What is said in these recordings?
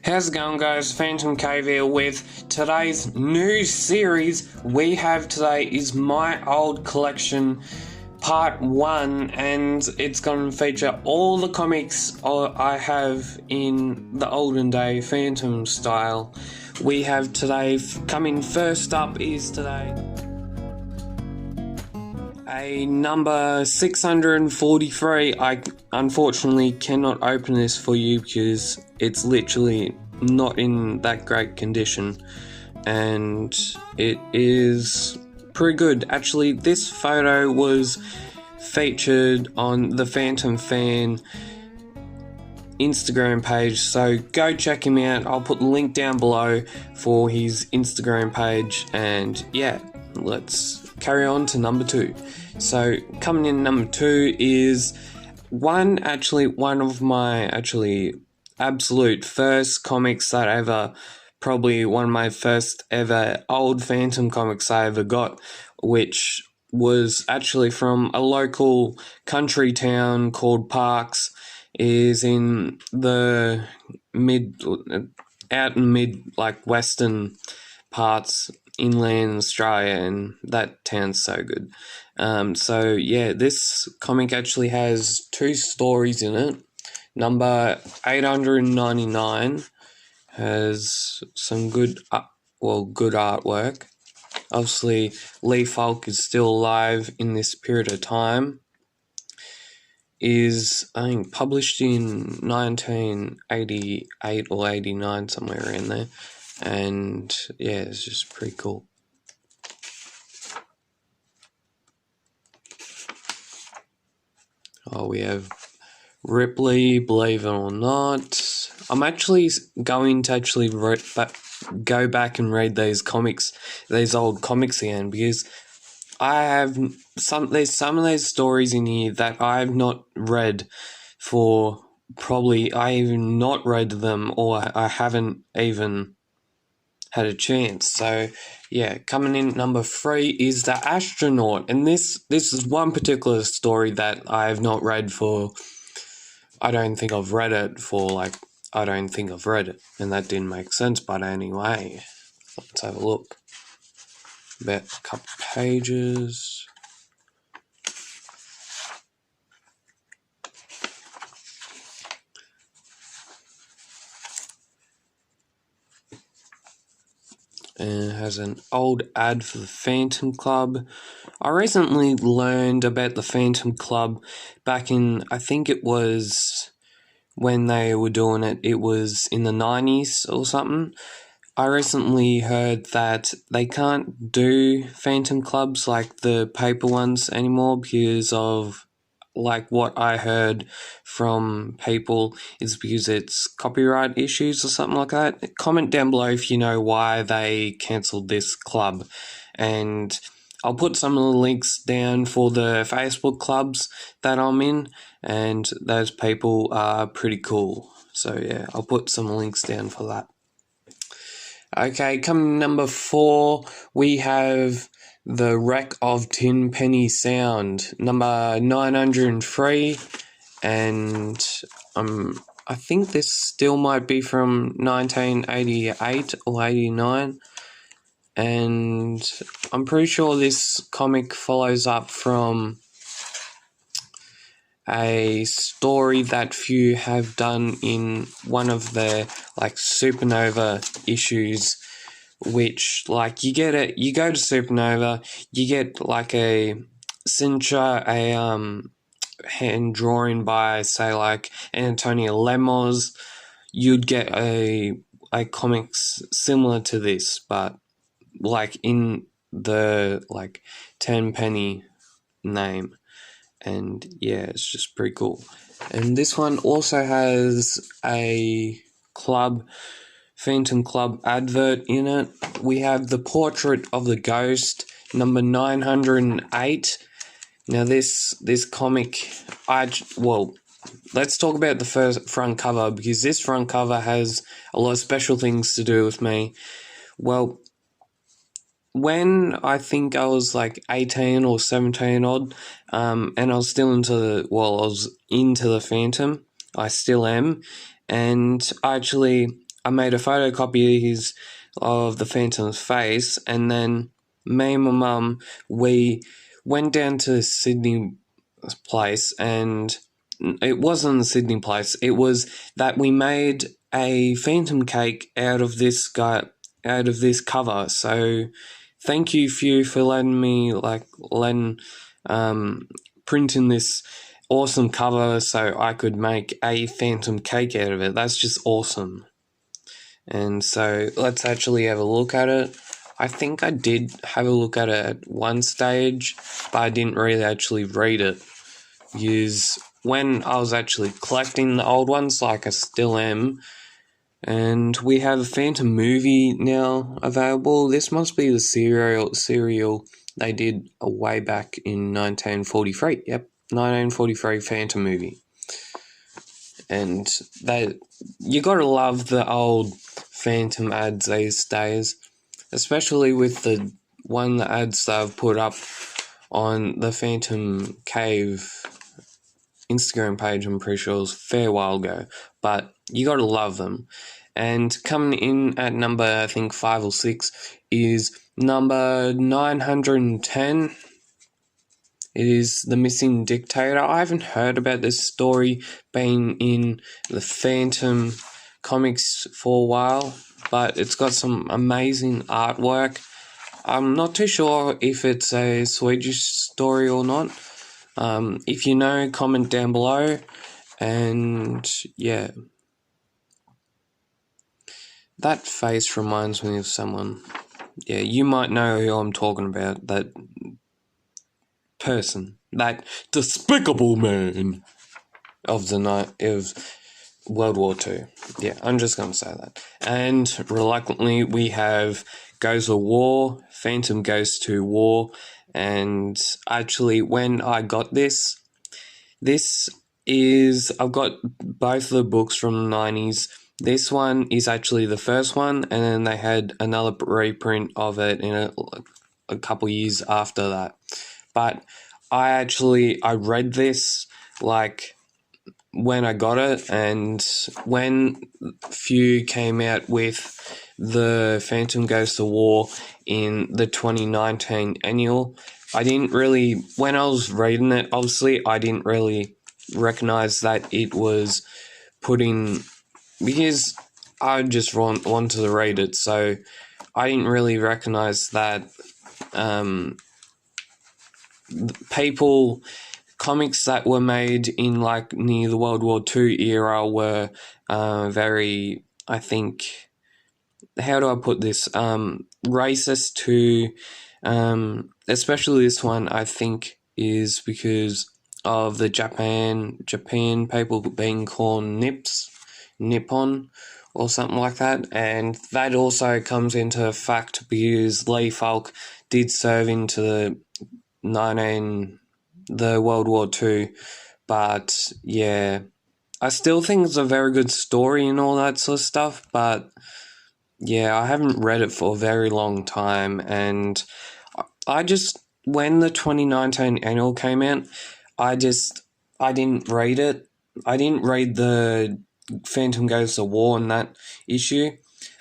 How's it going, guys? PhantomCave here with today's new series. We have today is my old collection part 1, and it's going to feature all the comics I have in the olden day Phantom style. We have today, coming first up is today a number 643. I unfortunately cannot open this for you because it's literally not in that great condition, and it is pretty good. Actually, this photo was featured on the Phantom Fan Instagram page, so go check him out. I'll put the link down below for his Instagram page, and yeah, let's carry on to number 2. So coming in number 2 is one of my absolute first comics that probably one of my first ever old Phantom comics I ever got, which was actually from a local country town called Parks. Is in the mid western parts, inland Australia, and that town's so good. So yeah, this comic actually has 2 stories in it. Number 899 has some good artwork. Obviously, Lee Falk is still alive in this period of time. Is, I think, published in 1988 or 89, somewhere around there. And yeah, it's just pretty cool. Oh, we have Ripley, believe it or not. I'm actually going to go back and read these old comics again, because I have there's some of these stories in here that I have not read for I even not read them, or I haven't even had a chance. So yeah, coming in number 3 is The Astronaut, and this is one particular story that I have not read for. I don't think I've read it, and that didn't make sense. But anyway, let's have a look. About a couple pages. And it has an old ad for the Phantom Club. I recently learned about the Phantom Club back in, I think it was when they were doing it, it was in the 90s or something. I recently heard that they can't do Phantom Clubs like the paper ones anymore because of, like, what I heard from people is because it's copyright issues or something like that. Comment down below if you know why they cancelled this club, and I'll put some of the links down for the Facebook clubs that I'm in, and those people are pretty cool. So yeah, I'll put some links down for that. Okay, coming number 4, we have The Wreck of Tenpenny Sound, number 903, and I think this still might be from 1988 or 89, and I'm pretty sure this comic follows up from a story that few have done in one of their Supernova issues, which you go to Supernova, you get a signature, a hand drawing by say Antonio Lemos. You'd get a comics similar to this, but in the Tenpenny name. And yeah, it's just pretty cool. And this one also has a Phantom Club advert in it. We have The Portrait of the Ghost, number 908. Now this comic, let's talk about the first front cover, because this front cover has a lot of special things to do with me. Well, when I think I was 18 or 17 odd, and I was still into the Phantom. I still am, and I I made a photocopy of the Phantom's face, and then me and my mum, we went down to Sydney place, and it wasn't the Sydney place. It was that we made a Phantom cake out of this cover. So thank you, Few, for letting me printing this awesome cover so I could make a Phantom cake out of it. That's just awesome. And so let's actually have a look at it. I think I did have a look at it at one stage, but I didn't really actually read it. Because when I was actually collecting the old ones, like I still am, and we have a Phantom movie now available. This must be the serial they did way back in 1943. Yep, 1943 Phantom movie. And you gotta love the old Phantom ads these days, especially with the the ads they've put up on the PhantomCave Instagram page. I'm pretty sure it was a fair while ago, but you gotta love them. And coming in at number, I think 5 or 6, is number 910. It is The Missing Dictator. I haven't heard about this story being in the Phantom comics for a while, but it's got some amazing artwork. I'm not too sure if it's a Swedish story or not. If you know, comment down below. And yeah, that face reminds me of someone. Yeah, you might know who I'm talking about. That person, that despicable man of the night of World War II. Yeah, I'm just going to say that. And reluctantly, we have Goes to War, Phantom Goes to War. And actually, when I got this is, I've got both the books from the 90s. This one is actually the first one, and then they had another reprint of it in a couple years after that. But I read this like when I got it, and when Few came out with the Phantom Goes to War in the 2019 annual, when I was reading it, obviously I didn't really recognize that it was because I just wanted to read it, so I didn't really recognize that comics that were made in like near the World War II era were very, I think, how do I put this, racist to, especially this one, I think, is because of the Japan people being called Nippon, or something like that. And that also comes into fact because Lee Falk did serve into the World War II. But yeah, I still think it's a very good story and all that sort of stuff, but yeah, I haven't read it for a very long time, and when the 2019 annual came out, I didn't read it. I didn't read the Phantom Goes to War in that issue,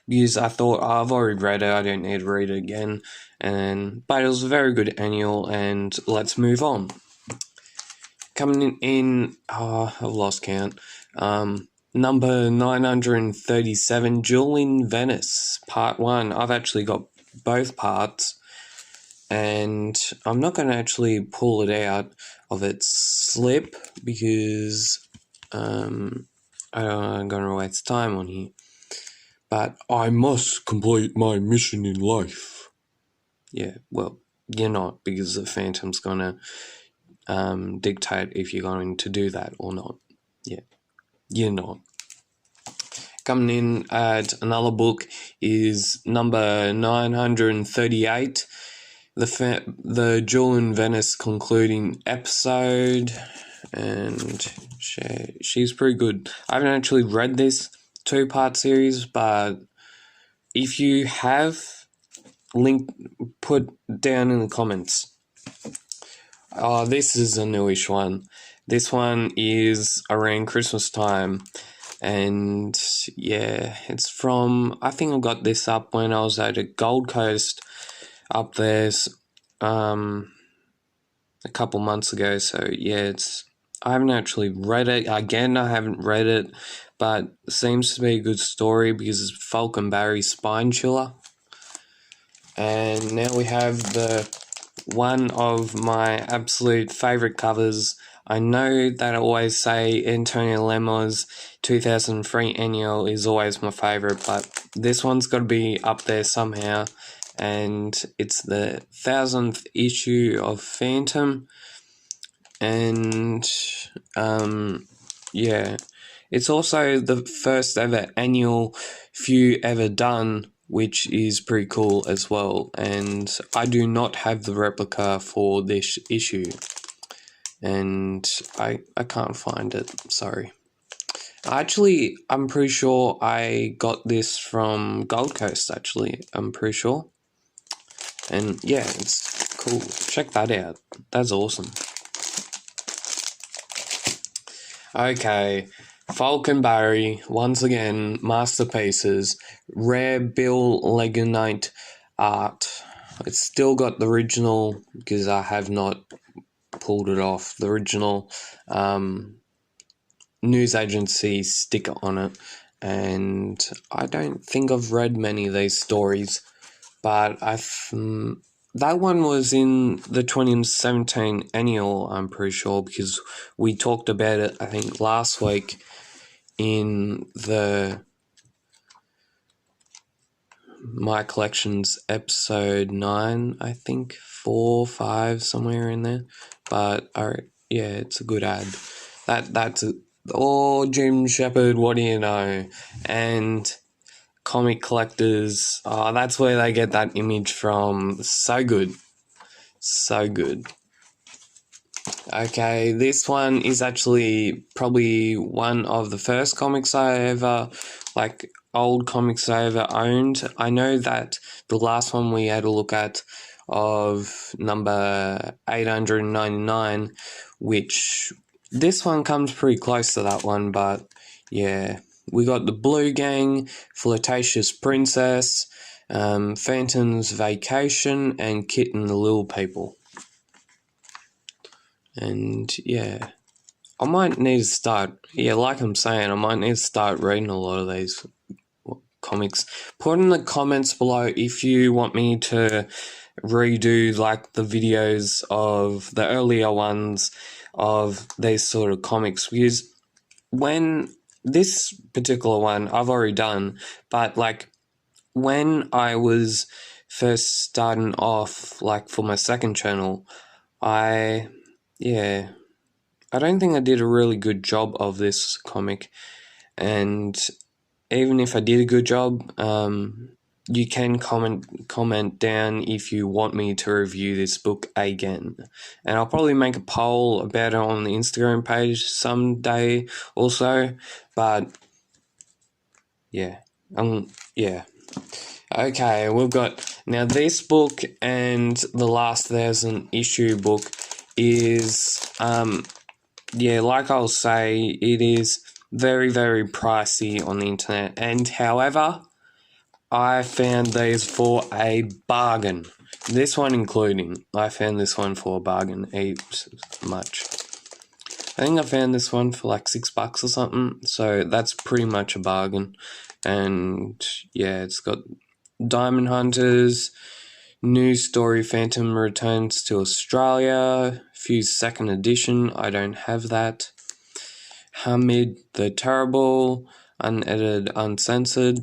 because I thought, I've already read it, I don't need to read it again. But it was a very good annual, and let's move on. Coming in, I've lost count. Number 937, Jewel in Venice, Part 1. I've actually got both parts, and I'm not going to actually pull it out of its slip because I'm going to waste time on here. But I must complete my mission in life. Yeah, well, you're not, because the Phantom's going to dictate if you're going to do that or not. Yeah, you're not. Coming in at another book is number 938, the Jewel in Venice concluding episode, and she's pretty good. I haven't actually read this 2-part series, but if you have, put down in the comments. This is a newish one. This one is around Christmas time, And yeah, it's from, I think I got this up when I was at a Gold Coast up there a couple months ago. So yeah, I haven't actually read it. Again, I haven't read it, but it seems to be a good story because it's Falcon Barry Spine Chiller. And now we have one of my absolute favourite covers. I know that I always say Antonio Lemmo's 2003 annual is always my favourite, but this one's got to be up there somehow. And it's the 1000th issue of Phantom. And yeah, it's also the first ever annual few ever done, which is pretty cool as well. And I do not have the replica for this issue, and I can't find it. Sorry. Actually, I'm pretty sure I got this from Gold Coast. Actually, I'm pretty sure. And yeah, it's cool. Check that out. That's awesome. Okay, Falcon Barry, once again, masterpieces, rare Bill Legonite art. It's still got the original, because I have not pulled it off, the original news agency sticker on it. And I don't think I've read many of these stories, but that one was in the 2017 annual, I'm pretty sure, because we talked about it, I think, last week in the My Collections episode 9, I think, 4, 5, somewhere in there. But yeah, it's a good ad. Jim Shepherd, what do you know? And comic collectors, that's where they get that image from. So good. So good. Okay, this one is actually probably one of the first comics I ever, old comics I ever owned. I know that the last one we had a look at of number 899, which this one comes pretty close to that one, but yeah. We got the Blue Gang, Flirtatious Princess, Phantom's Vacation, and Kit and the Little People. And yeah, I might need to start, like I'm saying, I might need to start reading a lot of these comics. Put in the comments below if you want me to redo the videos of the earlier ones of these sort of comics, because when this particular one I've already done, but when I was first starting off, for my second channel, I don't think I did a really good job of this comic. And even if I did a good job, you can comment down if you want me to review this book again. And I'll probably make a poll about it on the Instagram page someday also. But yeah. Okay, we've got now this book, and the last 1000 issue book is like I'll say, it is very, very pricey on the internet. And however, I found these for a bargain. This one including. I found this one for a bargain. Heaps much. I think I found this one for $6 or something. So that's pretty much a bargain. And yeah, it's got Diamond Hunters, News Story Phantom returns to Australia, Fuse second edition, I don't have that. Hamid the Terrible, unedited, uncensored.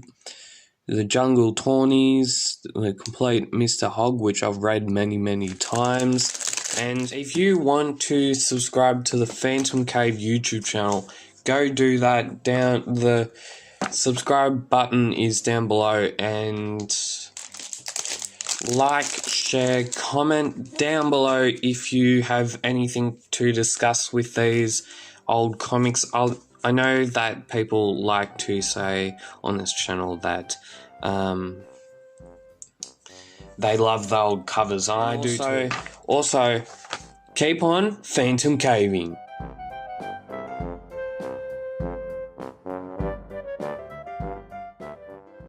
The Jungle Tawnies, the complete Mr. Hogg, which I've read many, many times. And if you want to subscribe to the PhantomCave YouTube channel, go do that. The subscribe button is down below, and like, share, comment down below if you have anything to discuss with these old comics. I know that people like to say on this channel that they love the old covers. I do too. Also, keep on Phantom Caving.